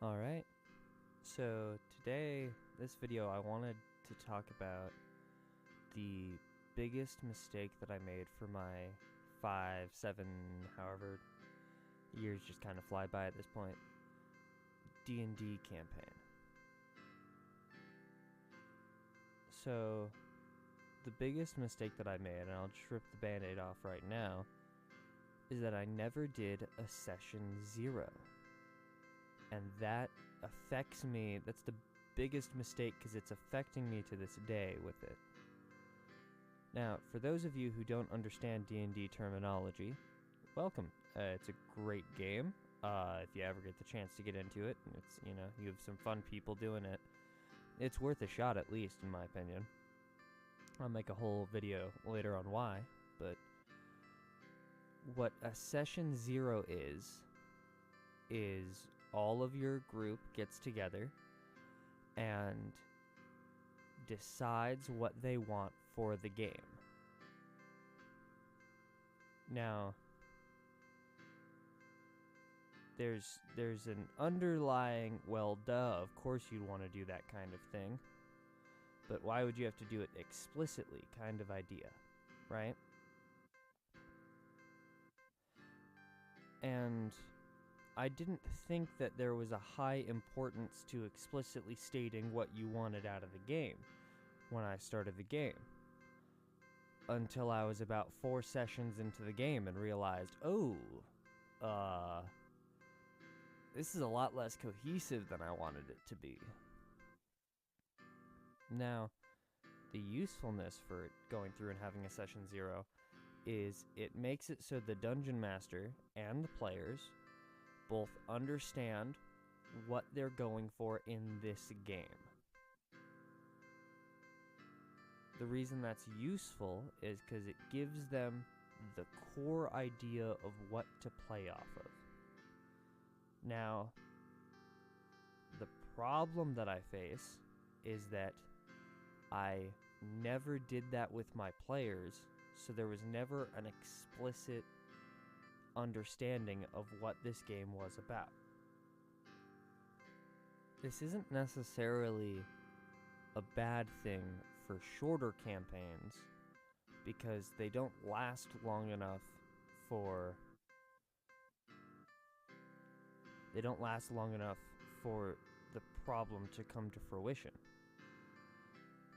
Alright, so today, this video, I wanted to talk about the biggest mistake that I made for my 5, 7, however years just kind of fly by at this point, D&D campaign. So, the biggest mistake that I made, and I'll just rip the band-aid off right now, is that I never did a session 0. And that affects me. That's the biggest mistake because it's affecting me to this day with it. Now, for those of you who don't understand D&D terminology, welcome. It's a great game. If you ever get the chance to get into it, and it's, you have some fun people doing it, it's worth a shot at least, in my opinion. I'll make a whole video later on why, but what a session 0 is all of your group gets together and decides what they want for the game. Now, there's an underlying, well, duh, of course you'd want to do that kind of thing, but why would you have to do it explicitly kind of idea, right? And I didn't think that there was a high importance to explicitly stating what you wanted out of the game when I started the game. Until I was about 4 sessions into the game and realized, this is a lot less cohesive than I wanted it to be. Now, the usefulness for going through and having a session 0 is it makes it so the dungeon master and the players both understand what they're going for in this game. The reason that's useful is because it gives them the core idea of what to play off of. Now, the problem that I face is that I never did that with my players, so there was never an explicit understanding of what this game was about. This isn't necessarily a bad thing for shorter campaigns because they don't last long enough for the problem to come to fruition,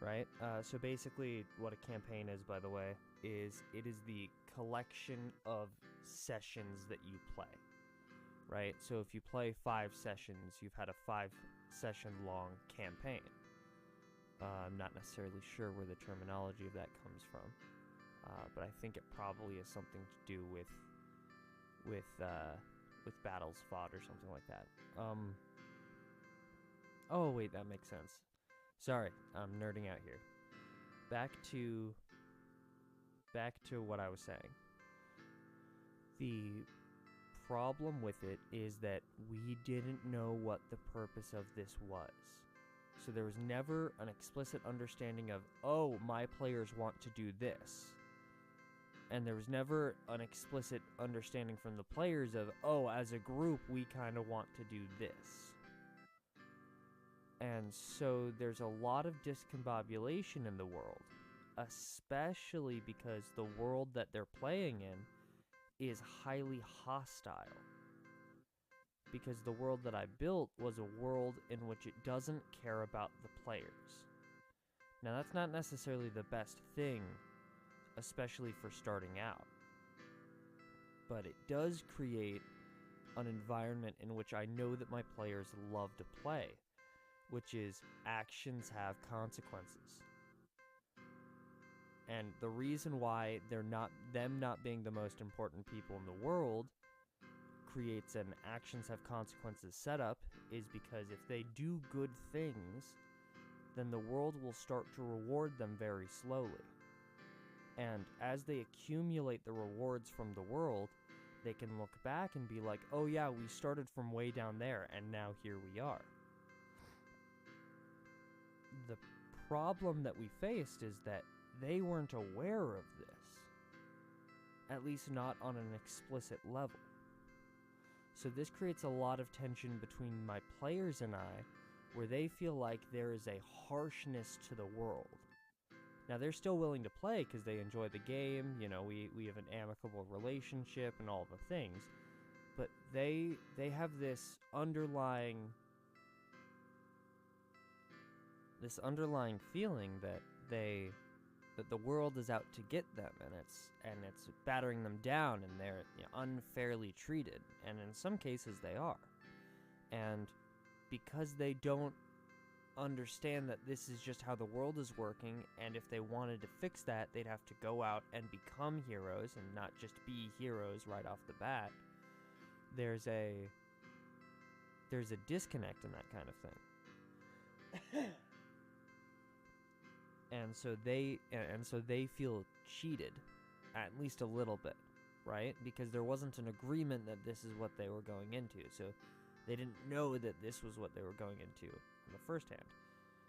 right? So basically what a campaign is, by the way, is it is the collection of sessions that you play, right? So if you play 5 sessions, you've had a 5-session long campaign. I'm not necessarily sure where the terminology of that comes from, but I think it probably has something to do with battles fought or something like that. Oh wait, that makes sense. Sorry, I'm nerding out here. Back to what I was saying. The problem with it is that we didn't know what the purpose of this was. So there was never an explicit understanding of, oh, my players want to do this. And there was never an explicit understanding from the players of, oh, as a group, we kind of want to do this. And so there's a lot of discombobulation in the world, especially because the world that they're playing in is highly hostile. Because the world that I built was a world in which it doesn't care about the players. Now, that's not necessarily the best thing, especially for starting out. But it does create an environment in which I know that my players love to play, which is actions have consequences. And the reason why them not being the most important people in the world creates an actions have consequences setup is because if they do good things, then the world will start to reward them very slowly. And as they accumulate the rewards from the world, they can look back and be like, oh yeah, we started from way down there and now here we are. The problem that we faced is that they weren't aware of this, at least not on an explicit level. So this creates a lot of tension between my players and I, where they feel like there is a harshness to the world. Now, they're still willing to play because they enjoy the game, you know, we have an amicable relationship and all the things, but they have this underlying feeling that the world is out to get them, and it's battering them down, and they're, you know, unfairly treated, and in some cases they are. And because they don't understand that this is just how the world is working, and if they wanted to fix that, they'd have to go out and become heroes and not just be heroes right off the bat, there's a disconnect in that kind of thing. And so they feel cheated, at least a little bit, right? Because there wasn't an agreement that this is what they were going into, so they didn't know that this was what they were going into in the first hand.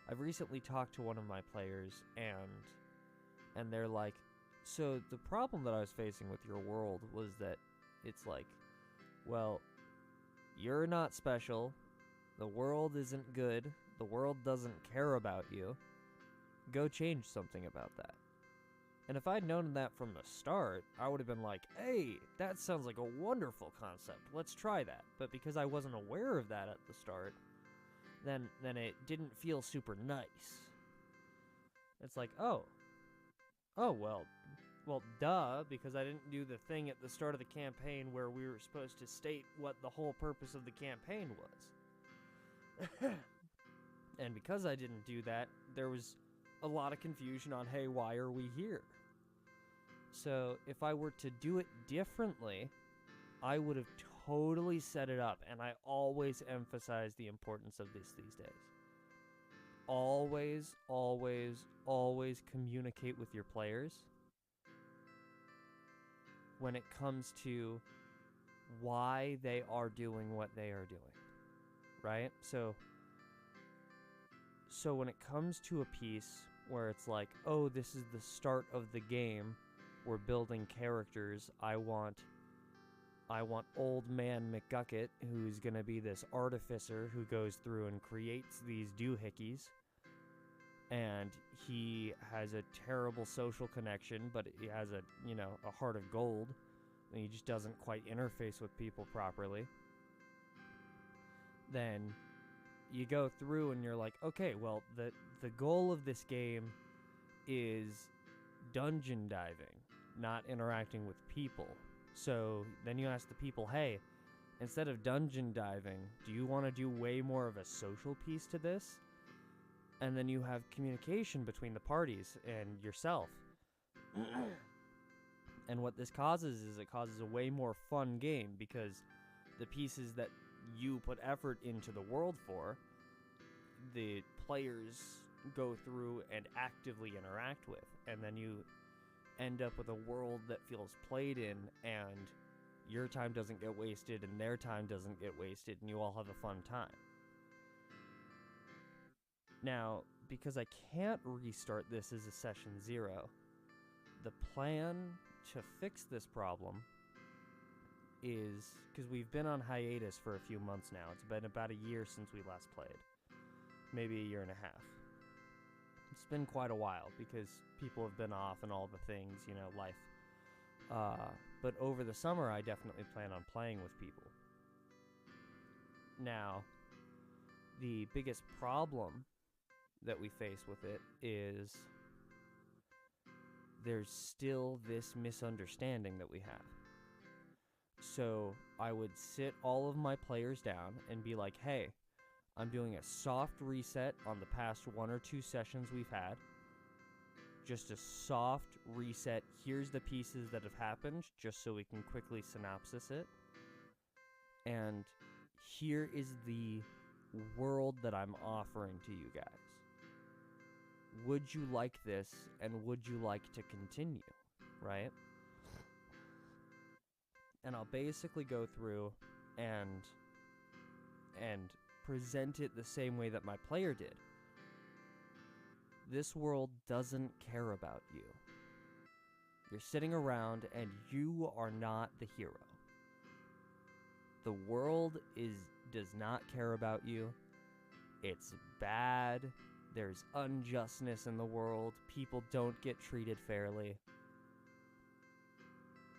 I've recently talked to one of my players, and they're like, so the problem that I was facing with your world was that it's like, well, you're not special, the world isn't good, the world doesn't care about you, go change something about that. And if I'd known that from the start, I would have been like, hey, that sounds like a wonderful concept, let's try that. But because I wasn't aware of that at the start, then it didn't feel super nice. It's like, oh, well, duh, because I didn't do the thing at the start of the campaign where we were supposed to state what the whole purpose of the campaign was. And because I didn't do that, there was a lot of confusion on, hey, why are we here? So if I were to do it differently, I would have totally set it up, and I always emphasize the importance of this these days. Always, always, always communicate with your players when it comes to why they are doing what they are doing, right? So when it comes to a piece where it's like, oh, this is the start of the game, we're building characters, I want Old Man McGucket, who's gonna be this artificer who goes through and creates these doohickeys, and he has a terrible social connection, but he has a heart of gold, and he just doesn't quite interface with people properly. Then you go through and you're like, okay, well, the goal of this game is dungeon diving, not interacting with people. So then you ask the people, hey, instead of dungeon diving, do you want to do way more of a social piece to this? And then you have communication between the parties and yourself. And what this causes is it causes a way more fun game, because the pieces that you put effort into the world for, the players go through and actively interact with, and then you end up with a world that feels played in, and your time doesn't get wasted and their time doesn't get wasted, and you all have a fun time. Now, because I can't restart this as a session 0, the plan to fix this problem is, because we've been on hiatus for a few months now, it's been about a year since we last played, maybe a year and a half. It's been quite a while because people have been off and all the things, life. But over the summer, I definitely plan on playing with people. Now, the biggest problem that we face with it is there's still this misunderstanding that we have. So I would sit all of my players down and be like, hey, I'm doing a soft reset on the past 1 or 2 sessions we've had. Just a soft reset. Here's the pieces that have happened, just so we can quickly synopsis it. And here is the world that I'm offering to you guys. Would you like this, and would you like to continue, right? And I'll basically go through and present it the same way that my player did. This world doesn't care about you. You're sitting around and you are not the hero. the world does not care about you. It's bad. There's unjustness in the world. People don't get treated fairly.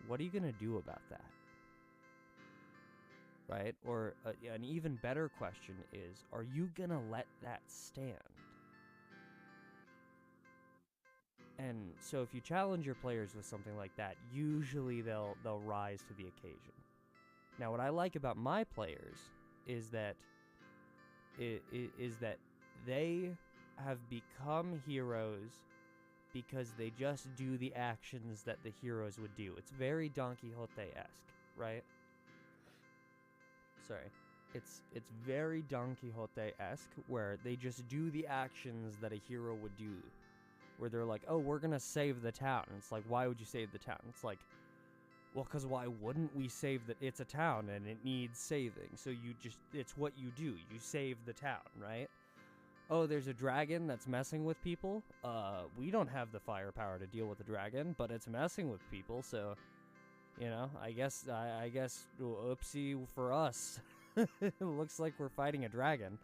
What are you going to do about that? Right? Or an even better question is, are you going to let that stand? And so if you challenge your players with something like that, usually they'll rise to the occasion. Now, what I like about my players is that they have become heroes because they just do the actions that the heroes would do. It's very Don Quixote-esque, right? Sorry. It's very Don Quixote-esque, where they just do the actions that a hero would do. Where they're like, oh, we're gonna save the town. And it's like, why would you save the town? It's like, well, because why wouldn't we save the... It's a town and it needs saving. So it's what you do. You save the town, right? Oh, there's a dragon that's messing with people. We don't have the firepower to deal with the dragon, but it's messing with people, so... You know, I guess, oopsie for us. It looks like we're fighting a dragon.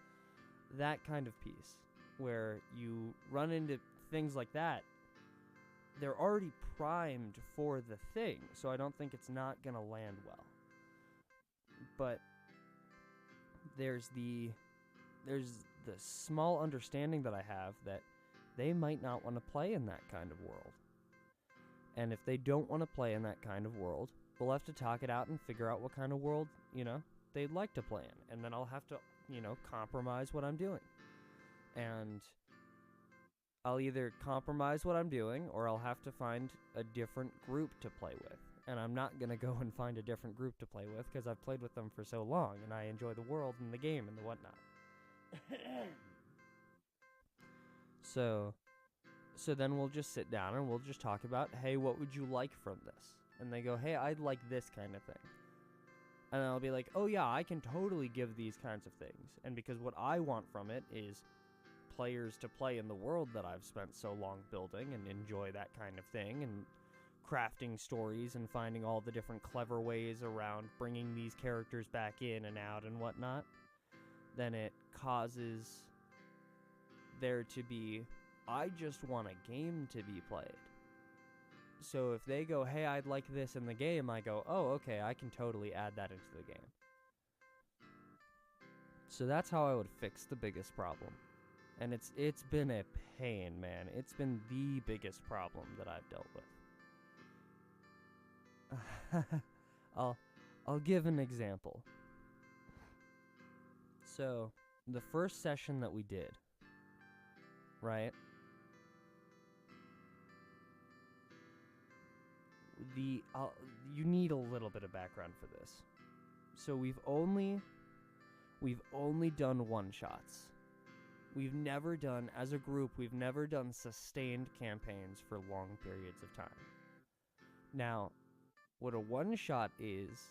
That kind of piece, where you run into things like that, they're already primed for the thing, so I don't think it's not gonna land well. But there's the small understanding that I have that they might not want to play in that kind of world. And if they don't want to play in that kind of world, we'll have to talk it out and figure out what kind of world, they'd like to play in. And then I'll have to, compromise what I'm doing. And I'll either compromise what I'm doing, or I'll have to find a different group to play with. And I'm not going to go and find a different group to play with, because I've played with them for so long, and I enjoy the world and the game and the whatnot. So then we'll just sit down and we'll just talk about, hey, what would you like from this? And they go, hey, I'd like this kind of thing. And I'll be like, oh yeah, I can totally give these kinds of things. And because what I want from it is players to play in the world that I've spent so long building and enjoy that kind of thing, and crafting stories and finding all the different clever ways around bringing these characters back in and out and whatnot, then it causes there to be... I just want a game to be played. So if they go, hey, I'd like this in the game, I go, oh, okay, I can totally add that into the game. So that's how I would fix the biggest problem. And it's been a pain, man. It's been the biggest problem that I've dealt with. I'll give an example. So, the first session that we did, right? You need a little bit of background for this. So we've only done one-shots. We've never done, as a group, we've never done sustained campaigns for long periods of time. Now, what a one-shot is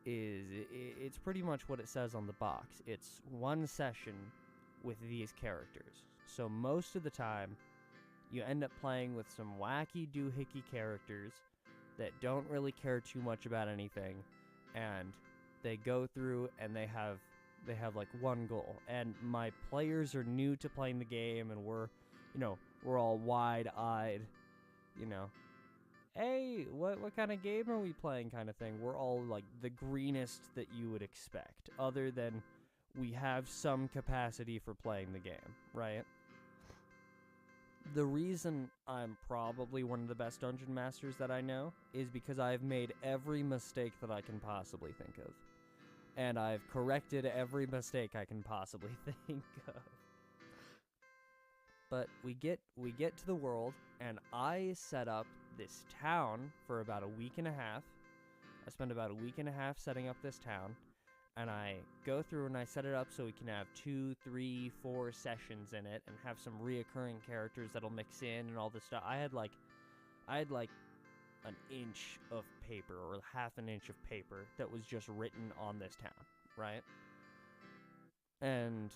it's pretty much what it says on the box. It's one session with these characters. So most of the time, you end up playing with some wacky doohickey characters that don't really care too much about anything, and they go through and they have like one goal. And my players are new to playing the game, and we're all wide-eyed, hey, what kind of game are we playing kind of thing. We're all like the greenest that you would expect, other than we have some capacity for playing the game, right? The reason I'm probably one of the best dungeon masters that I know is because I've made every mistake that I can possibly think of. And I've corrected every mistake I can possibly think of. But we get to the world, and I set up this town for about a week and a half. I spent about a week and a half setting up this town. And I go through and I set it up so we can have 2, 3, 4 sessions in it and have some reoccurring characters that'll mix in and all this stuff. I had like an inch of paper or half an inch of paper that was just written on this town, right? And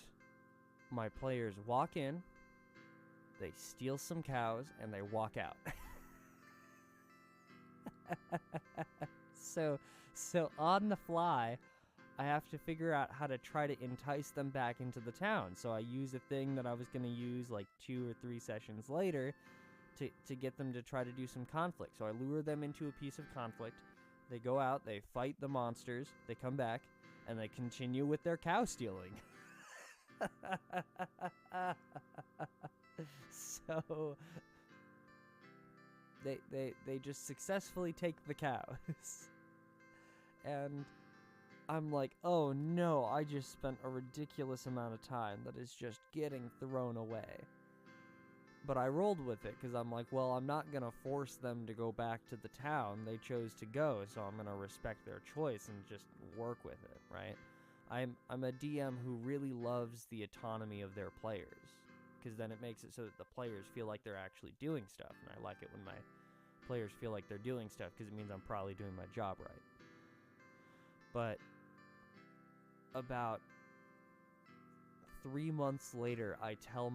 my players walk in, they steal some cows, and they walk out. So on the fly, I have to figure out how to try to entice them back into the town. So I use a thing that I was going to use like 2 or 3 sessions later to get them to try to do some conflict. So I lure them into a piece of conflict. They go out, they fight the monsters, they come back, and they continue with their cow stealing. So they just successfully take the cows. And I'm like, oh no, I just spent a ridiculous amount of time that is just getting thrown away. But I rolled with it because I'm like, well, I'm not going to force them to go back to the town. They chose to go, so I'm going to respect their choice and just work with it, right? I'm a DM who really loves the autonomy of their players, because then it makes it so that the players feel like they're actually doing stuff, and I like it when my players feel like they're doing stuff because it means I'm probably doing my job right. But about 3 months later, I tell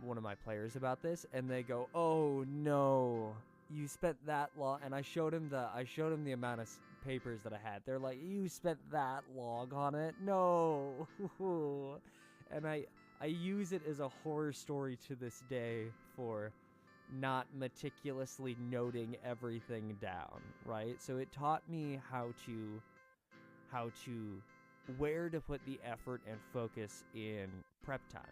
one of my players about this, and they go, "Oh no, you spent that long." And I showed him the amount of papers that I had. They're like, "You spent that long on it? No." And I use it as a horror story to this day for not meticulously noting everything down, right? So it taught me how to where to put the effort and focus in prep time.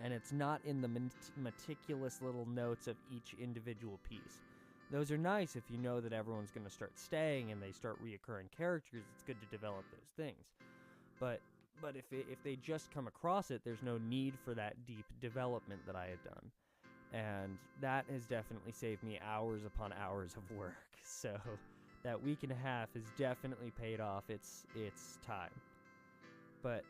And it's not in the meticulous little notes of each individual piece. Those are nice if you know that everyone's going to start staying and they start reoccurring characters. It's good to develop those things. But if they just come across it, there's no need for that deep development that I had done. And that has definitely saved me hours upon hours of work. So that week and a half has definitely paid off its time. But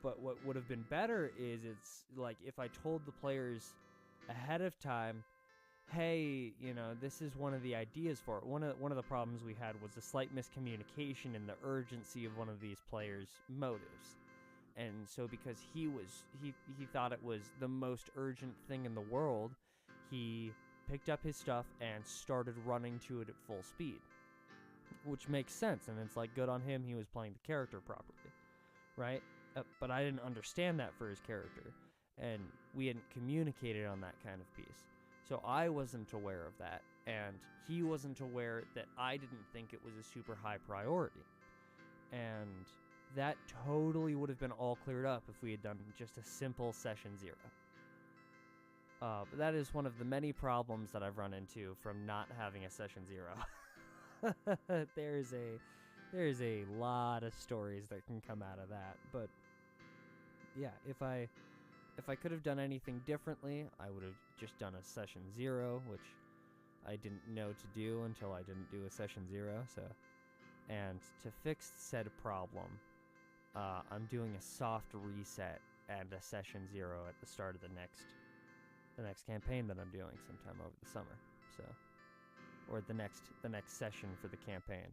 what would have been better is, it's like if I told the players ahead of time, hey, this is one of the ideas for it. One of the problems we had was a slight miscommunication in the urgency of one of these players' motives. And so because he thought it was the most urgent thing in the world, he picked up his stuff and started running to it at full speed. Which makes sense, and it's like, good on him, he was playing the character properly, right? But I didn't understand that for his character, and we hadn't communicated on that kind of piece. So I wasn't aware of that, and he wasn't aware that I didn't think it was a super high priority. And that totally would have been all cleared up if we had done just a simple session 0. But that is one of the many problems that I've run into from not having a session 0. There's a lot of stories that can come out of that. But yeah, if I could have done anything differently, I would have just done a session 0, which I didn't know to do until I didn't do a session 0. And to fix said problem, I'm doing a soft reset and a session 0 at the start of the next campaign that I'm doing sometime over the summer. Or the next session for the campaign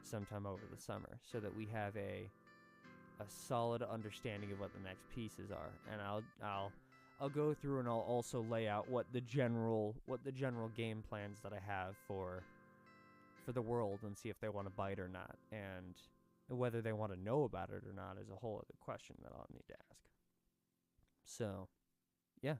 sometime over the summer, so that we have a solid understanding of what the next pieces are. And I'll go through and I'll also lay out what the general game plans that I have for the world, and see if they want to bite or not, and whether they want to know about it or not is a whole other question that I'll need to ask. So, yeah.